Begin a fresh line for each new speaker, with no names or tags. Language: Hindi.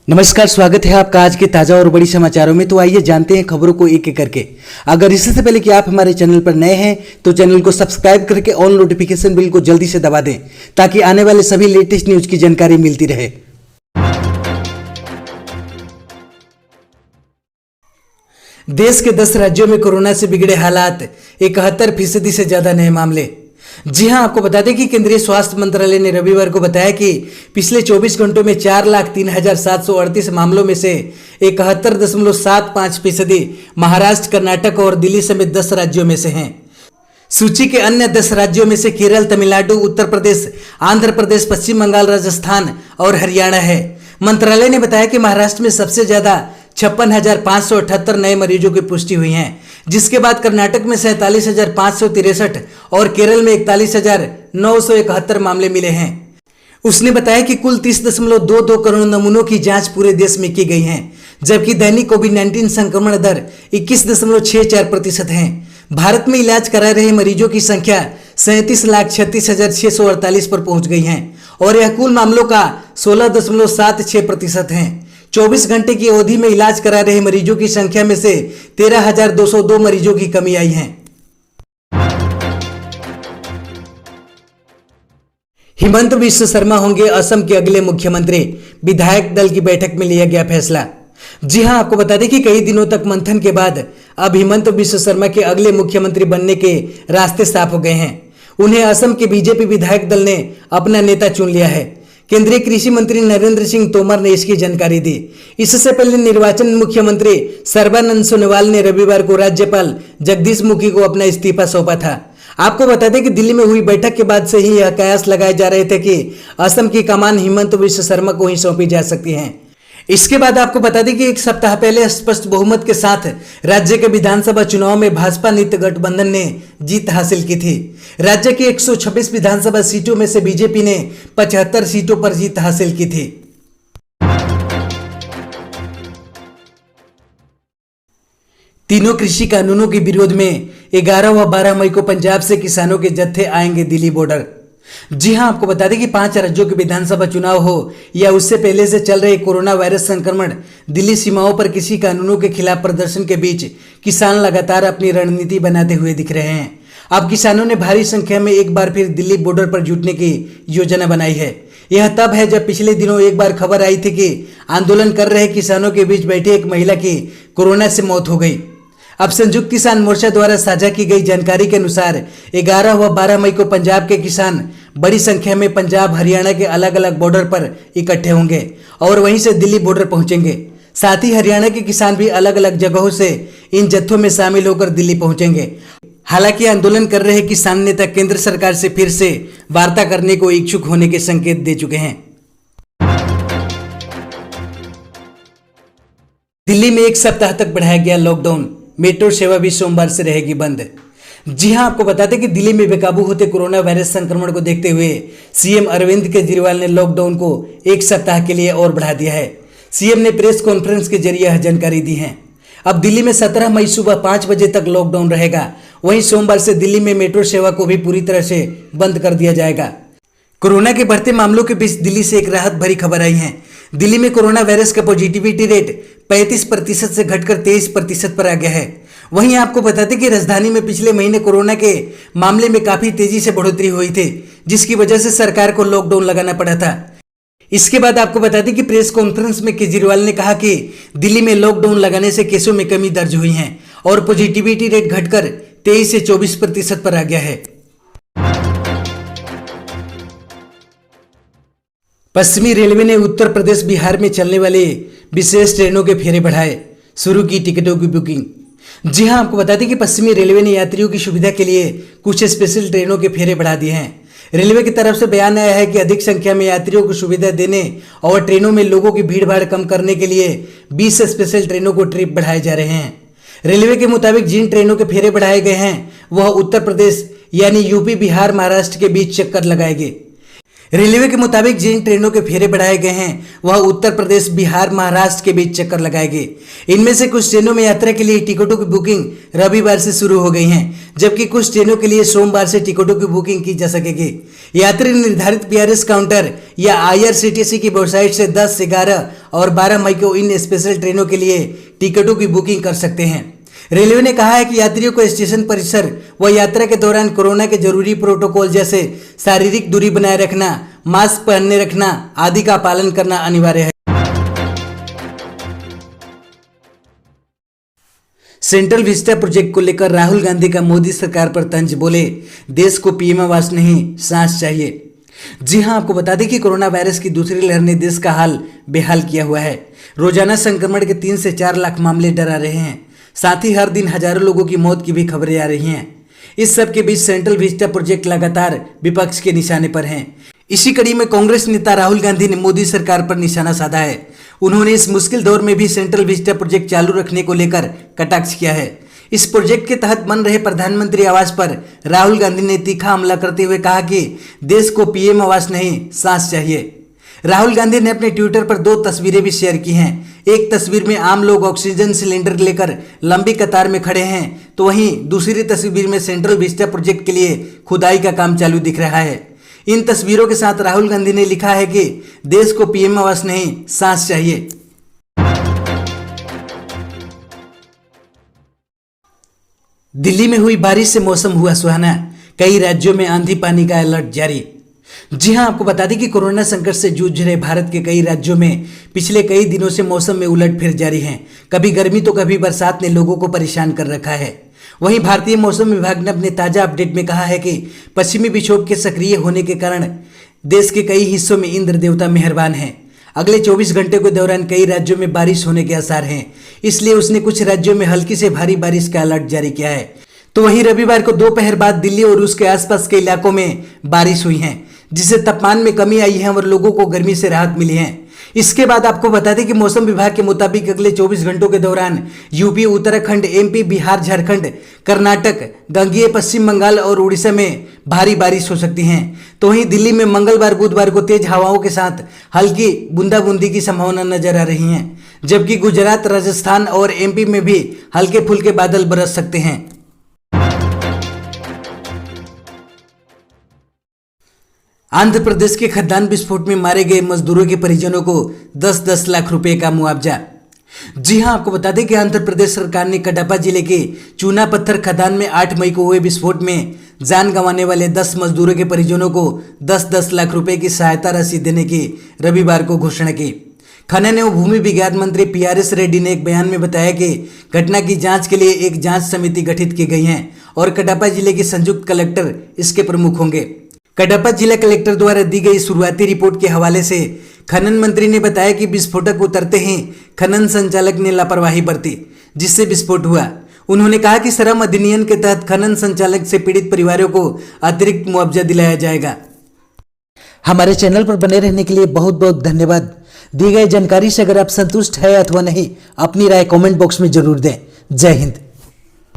नमस्कार, स्वागत है आपका आज के ताजा और बड़ी समाचारों में। तो आइए जानते हैं खबरों को एक एक करके। अगर इससे पहले कि आप हमारे चैनल पर नए हैं तो चैनल को सब्सक्राइब करके ऑल नोटिफिकेशन बिल को जल्दी से दबा दें ताकि आने वाले सभी लेटेस्ट न्यूज की जानकारी मिलती रहे। देश के 10 राज्यों में कोरोना से बिगड़े हालात, 71% से ज्यादा नए मामले। जी हां, आपको बता दें कि केंद्रीय स्वास्थ्य मंत्रालय ने रविवार को बताया कि पिछले 24 घंटों में 4,03,738 मामलों में से 71.75% महाराष्ट्र, कर्नाटक और दिल्ली समेत 10 राज्यों में से हैं। सूची के अन्य 10 राज्यों में से केरल, तमिलनाडु, उत्तर प्रदेश, आंध्र प्रदेश, पश्चिम बंगाल, राजस्थान और हरियाणा है। मंत्रालय ने बताया कि महाराष्ट्र में सबसे ज्यादा 56,578 नए मरीजों की पुष्टि हुई है, जिसके बाद कर्नाटक में 47,563 और केरल में 41,971 मामले मिले हैं। उसने बताया कि कुल 30.22 करोड़ नमूनों की जांच पूरे देश में की गई है, जबकि दैनिक कोविड-19 संक्रमण दर 21.64% है। भारत में इलाज करा रहे मरीजों की संख्या 37,36,648 पर पहुंच गई है और यह कुल मामलों का 16.76% है। 24 घंटे की अवधि में इलाज करा रहे मरीजों की संख्या में से 13,202 मरीजों की कमी आई है। हिमंत बिश्व शर्मा होंगे असम के अगले मुख्यमंत्री, विधायक दल की बैठक में लिया गया फैसला। जी हां, आपको बता दें कि कई दिनों तक मंथन के बाद अब हिमंत बिश्व शर्मा के अगले मुख्यमंत्री बनने के रास्ते साफ हो गए हैं। उन्हें असम के बीजेपी विधायक दल ने अपना नेता चुन लिया है। केंद्रीय कृषि मंत्री नरेंद्र सिंह तोमर ने इसकी जानकारी दी। इससे पहले निर्वाचन मुख्यमंत्री सर्बानंद सोनोवाल ने रविवार को राज्यपाल जगदीश मुखी को अपना इस्तीफा सौंपा था। आपको बता दें कि दिल्ली में हुई बैठक के बाद से ही यह कयास लगाए जा रहे थे कि असम की कमान हिमंत बिश्व शर्मा को ही सौंपी जा सकती है। इसके बाद आपको बता दें कि एक सप्ताह पहले स्पष्ट बहुमत के साथ राज्य के विधानसभा चुनाव में भाजपा नित्य गठबंधन ने जीत हासिल की थी। राज्य की 126 विधानसभा सीटों में से बीजेपी ने 75 सीटों पर जीत हासिल की थी। तीनों कृषि कानूनों के विरोध में 11 व 12 मई को पंजाब से किसानों के जत्थे आएंगे दिल्ली बॉर्डर। जी हां, आपको बता दें कि 5 राज्यों के विधानसभा चुनाव हो या उससे पहले से चल रहे कोरोना वायरस संक्रमण, दिल्ली सीमाओं पर कृषि कानूनों के खिलाफ प्रदर्शन के बीच किसान लगातार अपनी रणनीति बनाते हुए दिख रहे हैं। अब किसानों ने भारी संख्या में एक बार फिर दिल्ली बॉर्डर पर जुटने की योजना बनाई है। यह तब है जब पिछले दिनों एक बार खबर आई थी कि आंदोलन कर रहे किसानों के बीच बैठी एक महिला की कोरोना से मौत हो गई। अब संयुक्त किसान मोर्चा द्वारा साझा की गई जानकारी के अनुसार 11 व 12 मई को पंजाब के किसान बड़ी संख्या में पंजाब, हरियाणा के अलग अलग बॉर्डर पर इकट्ठे होंगे और वहीं से दिल्ली बॉर्डर पहुंचेंगे। साथ ही हरियाणा के किसान भी अलग अलग जगहों से इन जत्थों में शामिल होकर दिल्ली पहुंचेंगे। हालांकि आंदोलन कर रहे किसान नेता केंद्र सरकार से फिर से वार्ता करने को इच्छुक होने के संकेत दे चुके हैं। दिल्ली में एक सप्ताह तक बढ़ाया गया लॉकडाउन, मेट्रो सेवा भी सोमवार से रहेगी बंद। जी हां, आपको बता दें कि दिल्ली में बेकाबू होते कोरोना वायरस संक्रमण को देखते हुए सीएम अरविंद केजरीवाल ने लॉकडाउन को एक सप्ताह के लिए और बढ़ा दिया है। सीएम ने प्रेस कॉन्फ्रेंस के जरिए यह जानकारी दी है। अब दिल्ली में 17 मई सुबह 5 बजे तक लॉकडाउन रहेगा। वहीं सोमवार से दिल्ली में मेट्रो सेवा को भी पूरी तरह से बंद कर दिया जाएगा। कोरोना के बढ़ते मामलों के बीच दिल्ली से एक राहत भरी खबर आई है। दिल्ली में कोरोना वायरस का पॉजिटिविटी रेट 35% से घटकर 23% पर आ गया है। वहीं आपको बता दें कि राजधानी में पिछले महीने कोरोना के मामले में काफी तेजी से बढ़ोतरी हुई थी, जिसकी वजह से सरकार को लॉकडाउन लगाना पड़ा था। इसके बाद आपको बता दें कि प्रेस कॉन्फ्रेंस में केजरीवाल ने कहा कि दिल्ली में लॉकडाउन लगाने से केसों में कमी दर्ज हुई है और पॉजिटिविटी रेट घटकर 23 से 24% पर आ गया है। पश्चिमी रेलवे ने उत्तर प्रदेश, बिहार में चलने वाले विशेष ट्रेनों के फेरे बढ़ाए, शुरू की टिकटों की बुकिंग। जी हां, आपको बता दें कि पश्चिमी रेलवे ने यात्रियों की सुविधा के लिए कुछ स्पेशल ट्रेनों के फेरे बढ़ा दिए हैं। रेलवे की तरफ से बयान आया है कि अधिक संख्या में यात्रियों को सुविधा देने और ट्रेनों में लोगों की भीड़ कम करने के लिए 20 स्पेशल ट्रेनों को ट्रिप बढ़ाए जा रहे हैं। रेलवे के मुताबिक जिन ट्रेनों के फेरे बढ़ाए गए हैं वह उत्तर प्रदेश यानी यूपी, बिहार, महाराष्ट्र के बीच चक्कर लगाएंगे। रेलवे के मुताबिक जिन ट्रेनों के फेरे बढ़ाए गए हैं वह उत्तर प्रदेश, बिहार, महाराष्ट्र के बीच चक्कर लगाएंगे। इनमें से कुछ ट्रेनों में यात्रा के लिए टिकटों की बुकिंग रविवार से शुरू हो गई हैं, जबकि कुछ ट्रेनों के लिए सोमवार से टिकटों की बुकिंग की जा सकेगी। यात्री निर्धारित पीआरएस काउंटर या आईआरसीटीसी की वेबसाइट से 10, 11 और 12 मई को इन स्पेशल ट्रेनों के लिए टिकटों की बुकिंग कर सकते हैं। रेलवे ने कहा है कि यात्रियों को स्टेशन परिसर व यात्रा के दौरान कोरोना के जरूरी प्रोटोकॉल जैसे शारीरिक दूरी बनाए रखना, मास्क पहनने रखना आदि का पालन करना अनिवार्य है। सेंट्रल विस्टा प्रोजेक्ट को लेकर राहुल गांधी का मोदी सरकार पर तंज, बोले देश को पीएम आवास नहीं सांस चाहिए। जी हां, आपको बता दें कि कोरोना वायरस की दूसरी लहर ने देश का हाल बेहाल किया हुआ है। रोजाना संक्रमण के 3 से 4 लाख मामले डरा रहे हैं, साथ ही हर दिन हजारों लोगों की मौत की भी खबरें आ रही हैं। इस सब के बीच सेंट्रल विस्टा प्रोजेक्ट लगातार विपक्ष के निशाने पर हैं। इसी कड़ी में कांग्रेस नेता राहुल गांधी ने मोदी सरकार पर निशाना साधा है। उन्होंने इस मुश्किल दौर में भी सेंट्रल विस्टा प्रोजेक्ट चालू रखने को लेकर कटाक्ष किया है। इस प्रोजेक्ट के तहत बन रहे प्रधानमंत्री आवास पर राहुल गांधी ने तीखा हमला करते हुए कहा कि देश को पीएम आवास नहीं सांस चाहिए। राहुल गांधी ने अपने ट्विटर पर 2 तस्वीरें भी शेयर की हैं। एक तस्वीर में आम लोग ऑक्सीजन सिलेंडर लेकर लंबी कतार में खड़े हैं, तो वहीं दूसरी तस्वीर में सेंट्रल विस्टा प्रोजेक्ट के लिए खुदाई का काम चालू दिख रहा है। इन तस्वीरों के साथ राहुल गांधी ने लिखा है कि देश को पीएम आवास नहीं सांस चाहिए। दिल्ली में हुई बारिश से मौसम हुआ सुहाना, कई राज्यों में आंधी पानी का अलर्ट जारी। जी हां, आपको बता दें कि कोरोना संकट से जूझ रहे भारत के कई राज्यों में पिछले कई दिनों से मौसम में उलटफेर जारी है। कभी गर्मी तो कभी बरसात ने लोगों को परेशान कर रखा है। वहीं भारतीय मौसम विभाग ने अपने ताजा अपडेट में कहा है कि पश्चिमी विक्षोभ के सक्रिय होने के कारण देश के कई हिस्सों में इंद्र देवता मेहरबान हैं। अगले 24 घंटे के दौरान कई राज्यों में बारिश होने के आसार हैं, इसलिए उसने कुछ राज्यों में हल्की से भारी बारिश का अलर्ट जारी किया है। तो वहीं रविवार को दोपहर बाद दिल्ली और उसके आसपास के इलाकों में बारिश हुई है, जिससे तापमान में कमी आई है और लोगों को गर्मी से राहत मिली है। इसके बाद आपको बता दें कि मौसम विभाग के मुताबिक अगले 24 घंटों के दौरान यूपी, उत्तराखंड, एमपी, बिहार, झारखंड, कर्नाटक, गंगेय पश्चिम बंगाल और उड़ीसा में भारी बारिश हो सकती है। तो वहीं दिल्ली में मंगलवार, बुधवार को तेज हवाओं के साथ हल्की बूंदाबूंदी की संभावना नजर आ रही है, जबकि गुजरात, राजस्थान और एमपी में भी हल्के फुल्के बादल बरस सकते हैं। आंध्र प्रदेश के खदान विस्फोट में मारे गए मजदूरों के परिजनों को 10-10 लाख रुपए का मुआवजा। जी हां, आपको बता दें कि आंध्र प्रदेश सरकार ने कडपा जिले के चूना पत्थर खदान में 8 मई को हुए विस्फोट में जान गंवाने वाले 10 मजदूरों के परिजनों को 10-10 लाख रुपए की सहायता राशि देने की रविवार को घोषणा की। खनन एवं भूमि विज्ञान मंत्री पीआरएस रेड्डी ने एक बयान में बताया कि घटना की जांच के लिए एक जांच समिति गठित की गई है और कडपा जिले के संयुक्त कलेक्टर इसके प्रमुख होंगे। कडपा जिला कलेक्टर द्वारा दी गई शुरुआती रिपोर्ट के हवाले से खनन मंत्री ने बताया कि विस्फोटक उतरते ही खनन संचालक ने लापरवाही बरती, जिससे विस्फोट हुआ। उन्होंने कहा कि श्रम अधिनियम के तहत खनन संचालक से पीड़ित परिवारों को अतिरिक्त मुआवजा दिलाया जाएगा। हमारे चैनल पर बने रहने के लिए बहुत बहुत धन्यवाद। दी गई जानकारी से अगर आप संतुष्ट है अथवा नहीं, अपनी राय कमेंट बॉक्स में जरूर दें। जय हिंद।